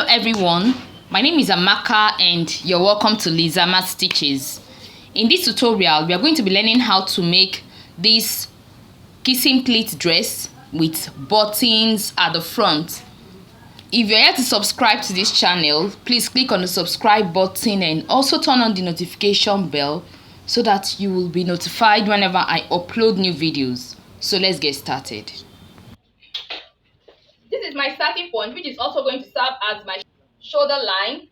everyone, my name is Amaka and you're welcome to Lizama Stitches. In this tutorial we are going to be learning how to make this kissing pleat dress with buttons at the front. If you're yet to subscribe to this channel, please click on the subscribe button and also turn on the notification bell so that you will be notified whenever I upload new videos. So let's get started. This is my starting point, which is also going to serve as my shoulder line.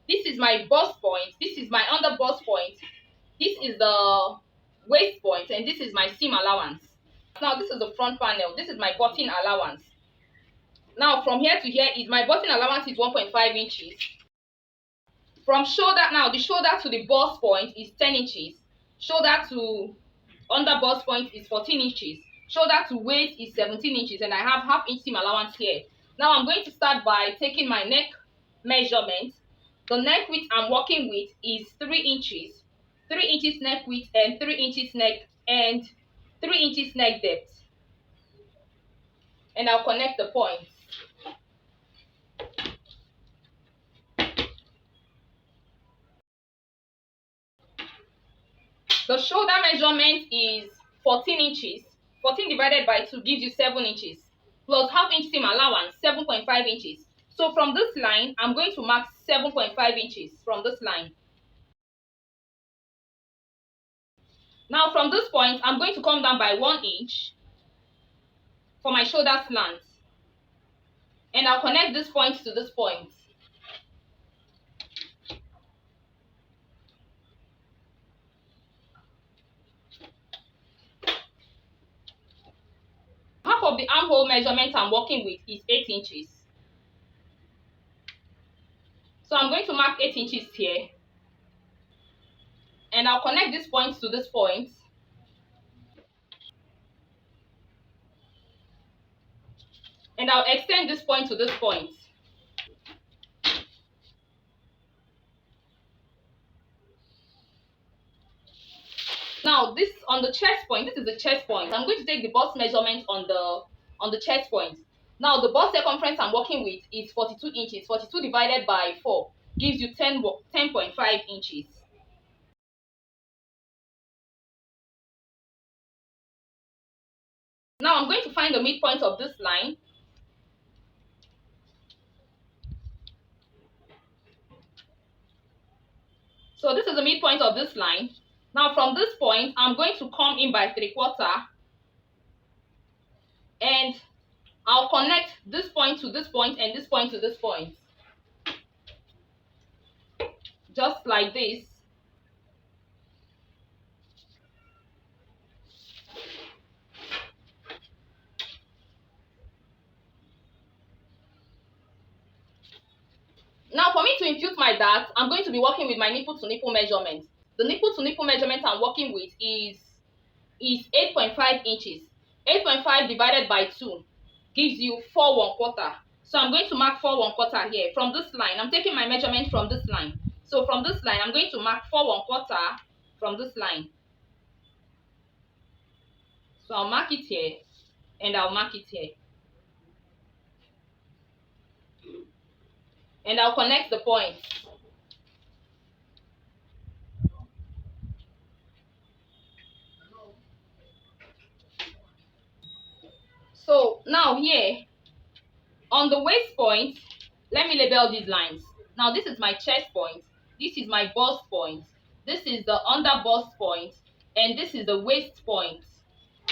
This is my bust point, this is my under bust point, this is the waist point, and this is my seam allowance. Now this is the front panel, this is my button allowance. Now from here to here is my button allowance is 1.5 inches. From shoulder, now the shoulder to the bust point is 10 inches. Shoulder to under bust point is 14 inches. Shoulder to waist is 17 inches, and I have half inch seam allowance here. Now I'm going to start by taking my neck measurement. The neck width I'm working with is 3 inches. 3 inches neck width and 3 inches neck and 3 inches neck depth. And I'll connect the points. The shoulder measurement is 14 inches. 14 divided by 2 gives you 7 inches. Plus half inch seam allowance, 7.5 inches. So from this line, I'm going to mark 7.5 inches from this line. Now from this point, I'm going to come down by 1 inch for my shoulder slant. And I'll connect this point to this point. Half of the armhole measurement I'm working with is 8 inches. So I'm going to mark 8 inches here. And I'll connect this point to this point. And I'll extend this point to this point. Now this on the chest point, this is the chest point. I'm going to take the bust measurement on the chest point. Now the bust circumference I'm working with is 42 inches. 42 divided by 4 gives you 10.5 inches. Now I'm going to find the midpoint of this line. So this is the midpoint of this line. Now from this point, I'm going to come in by 3/4 and I'll connect this point to this point and this point to this point. Just like this. Now for me to impute my dart, I'm going to be working with my nipple to nipple measurement. The nipple to nipple measurement I'm working with is 8.5 inches. 8.5 divided by 2 gives you 4 1/4. So I'm going to mark 4 1/4 here. From this line, I'm taking my measurement from this line. So from this line, I'm going to mark 4 1/4 from this line. So I'll mark it here and I'll mark it here. And I'll connect the points. So now here, on the waist point, let me label these lines. Now this is my chest point, this is my bust point, this is the under bust point, and this is the waist point.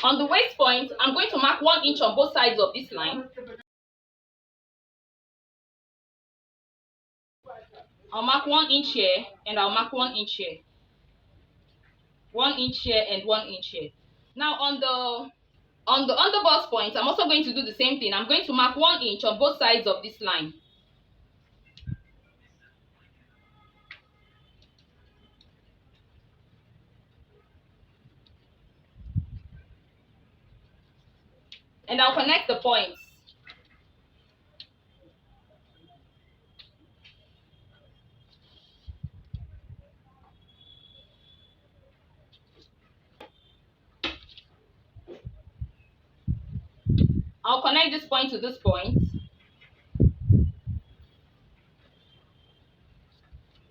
On the waist point, I'm going to mark 1 inch on both sides of this line. I'll mark 1 inch here and I'll mark 1 inch here. 1 inch here and 1 inch here. Now on the under bust point, I'm also going to do the same thing. I'm going to mark 1 inch on both sides of this line. And I'll connect the points. I'll connect this point to this point.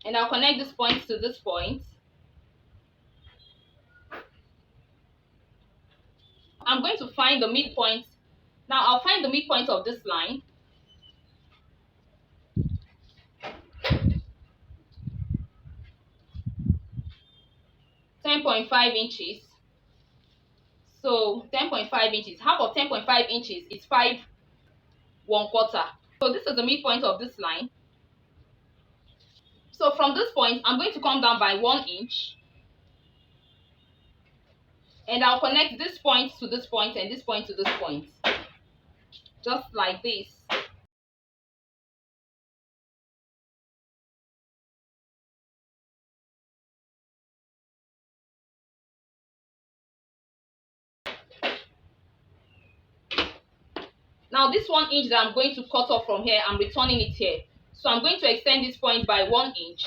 And I'll connect this point to this point. I'm going to find the midpoint. Now I'll find the midpoint of this line. .5 inches. So 10.5 inches. Half of 10.5 inches is 5 1/4. So this is the midpoint of this line. So from this point, I'm going to come down by 1 inch. And I'll connect this point to this point and this point to this point. Just like this. Now this 1 inch that I'm going to cut off from here, I'm returning it here. So I'm going to extend this point by 1 inch.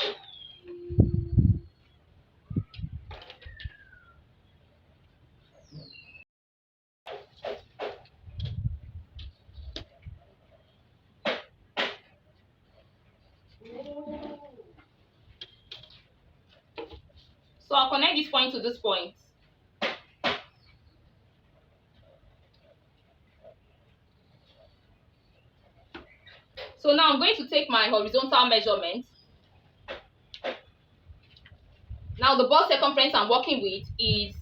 So I'll connect this point to this point. So now I'm going to take my horizontal measurement. Now the bust circumference I'm working with is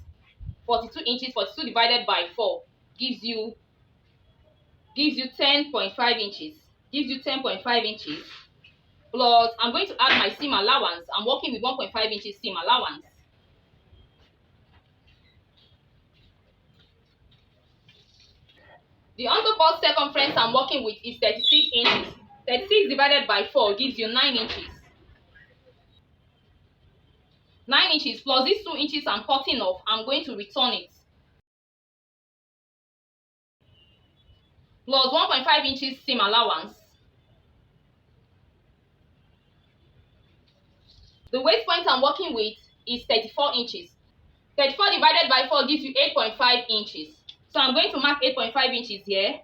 42 inches. 42 divided by 4 gives you 10.5 inches. Gives you 10.5 inches. Plus, I'm going to add my seam allowance. I'm working with 1.5 inches seam allowance. The underbust circumference I'm working with is 36 inches. 36 divided by 4 gives you 9 inches. 9 inches plus these 2 inches I'm cutting off, I'm going to return it. Plus 1.5 inches seam allowance. The waist point I'm working with is 34 inches. 34 divided by 4 gives you 8.5 inches. So I'm going to mark 8.5 inches here.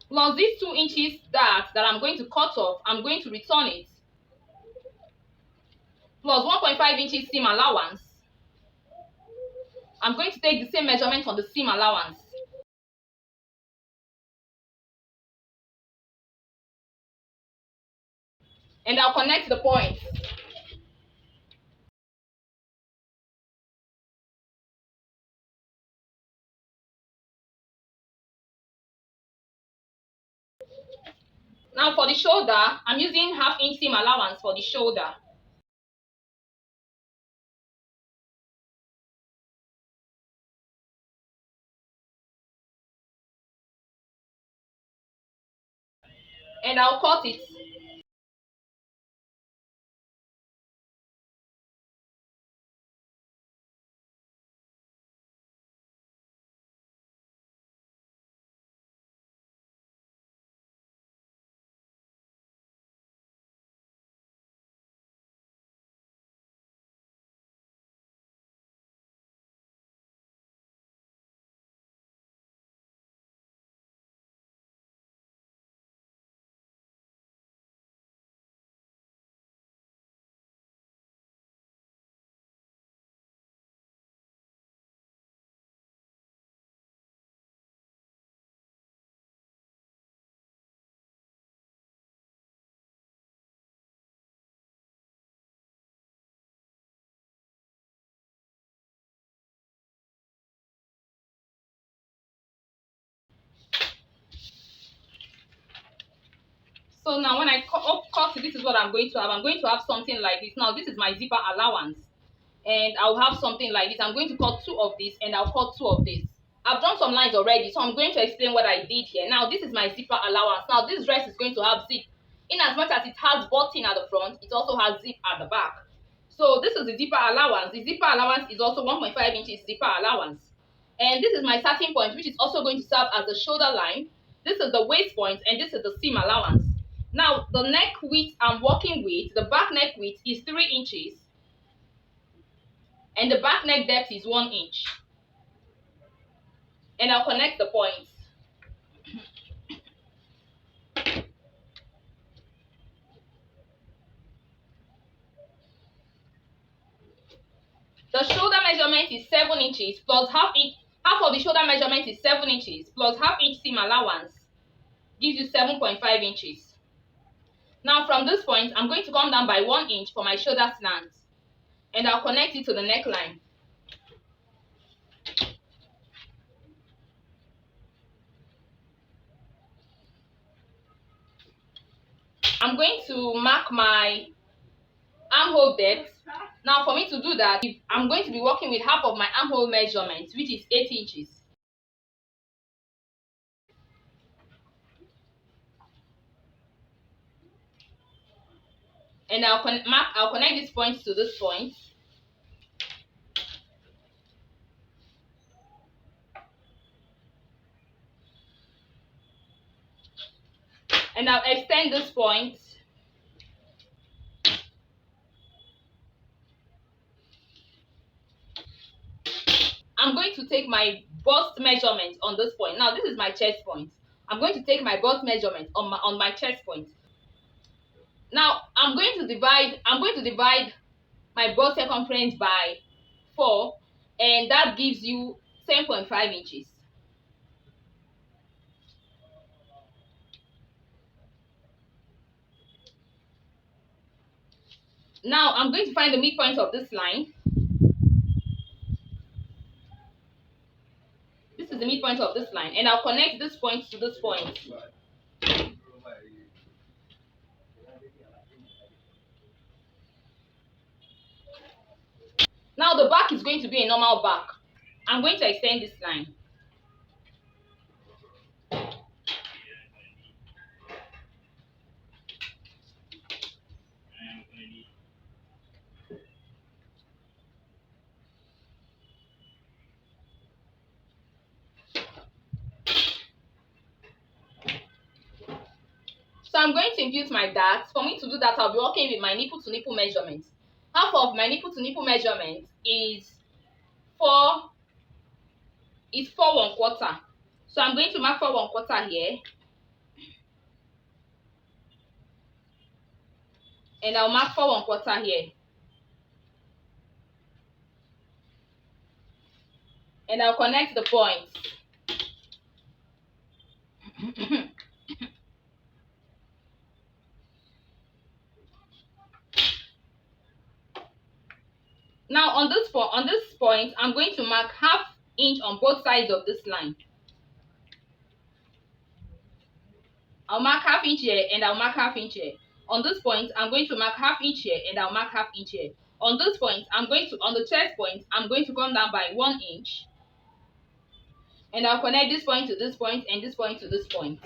Plus these 2 inches that I'm going to cut off, I'm going to return it. Plus 1.5 inches seam allowance. I'm going to take the same measurement on the seam allowance. And I'll connect the points. Now for the shoulder, I'm using 1/2 inch seam allowance for the shoulder. And I'll cut it. So now when I cut it, this is what I'm going to have. I'm going to have something like this. Now this is my zipper allowance. And I'll have something like this. I'm going to cut 2 of this and I'll cut 2 of this. I've drawn some lines already, so I'm going to explain what I did here. Now this is my zipper allowance. Now this dress is going to have zip. In as much as it has button at the front, it also has zip at the back. So this is the zipper allowance. The zipper allowance is also 1.5 inches zipper allowance. And this is my starting point, which is also going to serve as the shoulder line. This is the waist point and this is the seam allowance. Now the neck width I'm working with, the back neck width is 3 inches. And the back neck depth is 1 inch. And I'll connect the points. measurement is 7 inches plus half of the shoulder measurement is 7 inches plus half inch seam allowance gives you 7.5 inches. Now from this point, I'm going to come down by 1 inch for my shoulder slant, and I'll connect it to the neckline. I'm going to mark my armhole depth. Now for me to do that, I'm going to be working with half of my armhole measurement, which is 8 inches. And I'll connect this point to this point. And I'll extend this point. I'm going to take my bust measurement on this point. Now this is my chest point. I'm going to take my bust measurement on my chest point. Now I'm going to divide my bust circumference by 4, and that gives you 10.5 inches. Now I'm going to find the midpoint of this line. This is the midpoint of this line, and I'll connect this point to this point. Now the back is going to be a normal back. I'm going to extend this line. So I'm going to impute my darts. For me to do that, I'll be working with my nipple to nipple measurement. Half of my nipple to nipple measurement is 4 1/4. So I'm going to mark 4 1/4 here. And I'll mark 4 1/4 here. And I'll connect the points. Now on this point, I'm going to mark ½ inch on both sides of this line. I'll mark ½ inch here, and I'll mark ½ inch here. On this point, I'm going to mark ½ inch here, and I'll mark ½ inch here. On this point, on the chest point, I'm going to come down by 1 inch. And I'll connect this point to this point and this point to this point.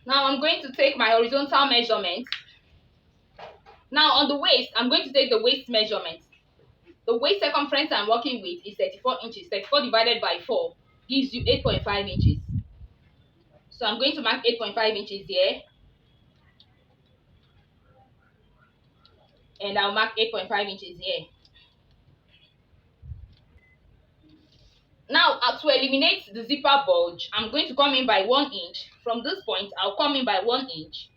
Now I'm going to take my horizontal measurement. Now on the waist, I'm going to take the waist measurement. The waist circumference I'm working with is 34 inches. 34 divided by 4 gives you 8.5 inches. So I'm going to mark 8.5 inches here. And I'll mark 8.5 inches here. Now, to eliminate the zipper bulge, I'm going to come in by 1 inch. From this point, I'll come in by 1 inch.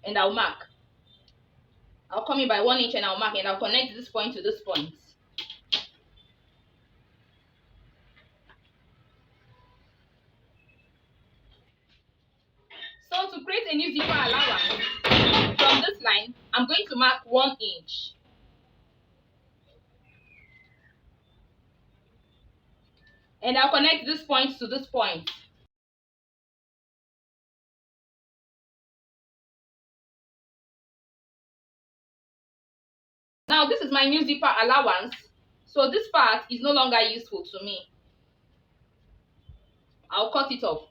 And I'll mark. I'll come in by 1 inch and I'll mark, and I'll connect this point to this point. So to create a new zipper allowance, from this line, I'm going to mark 1 inch. And I'll connect this point to this point. Now this is my new zipper allowance. So this part is no longer useful to me. I'll cut it off.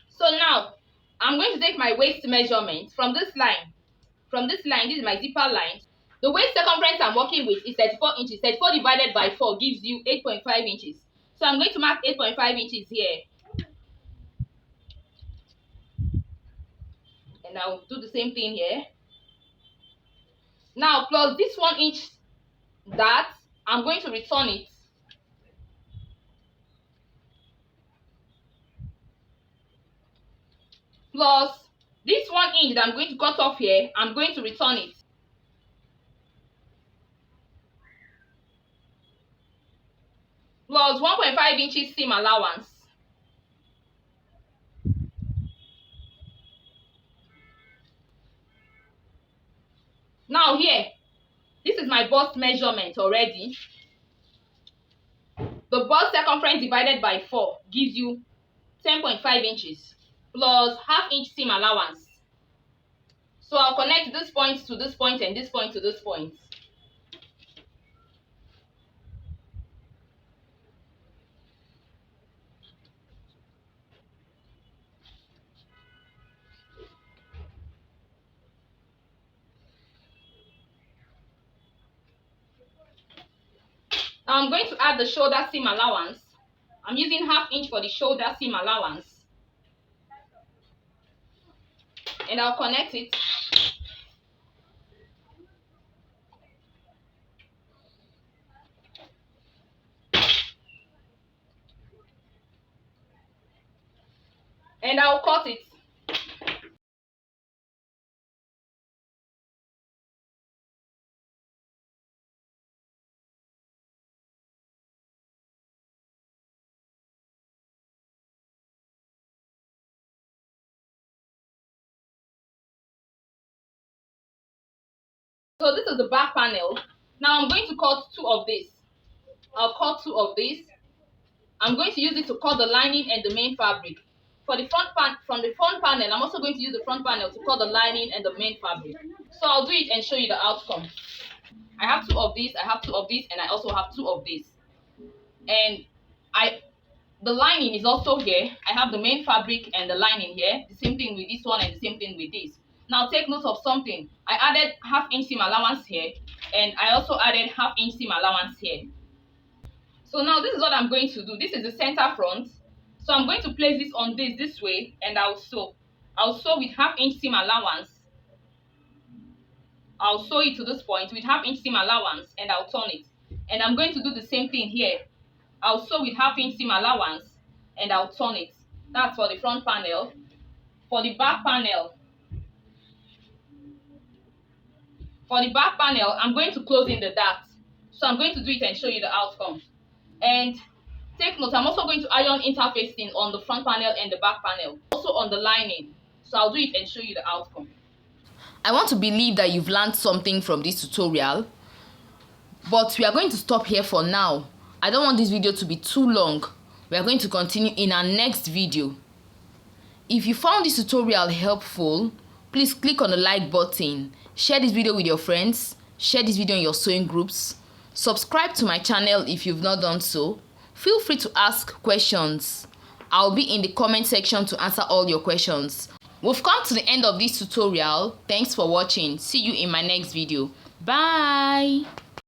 So now I'm going to take my waist measurement from this line. From this line, this is my zipper line. The waist circumference I'm working with is 34 inches. 34 divided by 4 gives you 8.5 inches. So I'm going to mark 8.5 inches here. And I'll do the same thing here. Now plus this 1 inch that, I'm going to return it. Plus this 1 inch that I'm going to cut off here, I'm going to return it. Plus 1.5 inches seam allowance. Now here, this is my bust measurement already. The bust circumference divided by 4 gives you 10.5 inches plus ½ inch seam allowance. So I'll connect this point to this point and this point to this point. Now I'm going to add the shoulder seam allowance. I'm using ½ inch for the shoulder seam allowance. And I'll connect it. And I'll cut it. So this is the back panel. Now I'm going to cut 2 of this. I'll cut 2 of this. I'm going to use it to cut the lining and the main fabric. For the from the front panel, I'm also going to use the front panel to cut the lining and the main fabric. So I'll do it and show you the outcome. I have 2 of these, I have 2 of these, and I also have 2 of these. And the lining is also here. I have the main fabric and the lining here. The same thing with this one and the same thing with this. Now take note of something. I added ½ inch seam allowance here, and I also added ½ inch seam allowance here. So now this is what I'm going to do. This is the center front. So I'm going to place this on this way, and I'll sew. I'll sew with ½ inch seam allowance. I'll sew it to this point with ½ inch seam allowance, and I'll turn it. And I'm going to do the same thing here. I'll sew with ½ inch seam allowance, and I'll turn it. That's for the front panel. For the back panel, I'm going to close in the dart. So I'm going to do it and show you the outcome. And take note, I'm also going to iron interfacing on the front panel and the back panel, also on the lining. So I'll do it and show you the outcome. I want to believe that you've learned something from this tutorial, but we are going to stop here for now. I don't want this video to be too long. We are going to continue in our next video. If you found this tutorial helpful, please click on the like button, share this video with your friends, share this video in your sewing groups, subscribe to my channel if you've not done so. Feel free to ask questions. I'll be in the comment section to answer all your questions. We've come to the end of this tutorial. Thanks for watching. See you in my next video. Bye.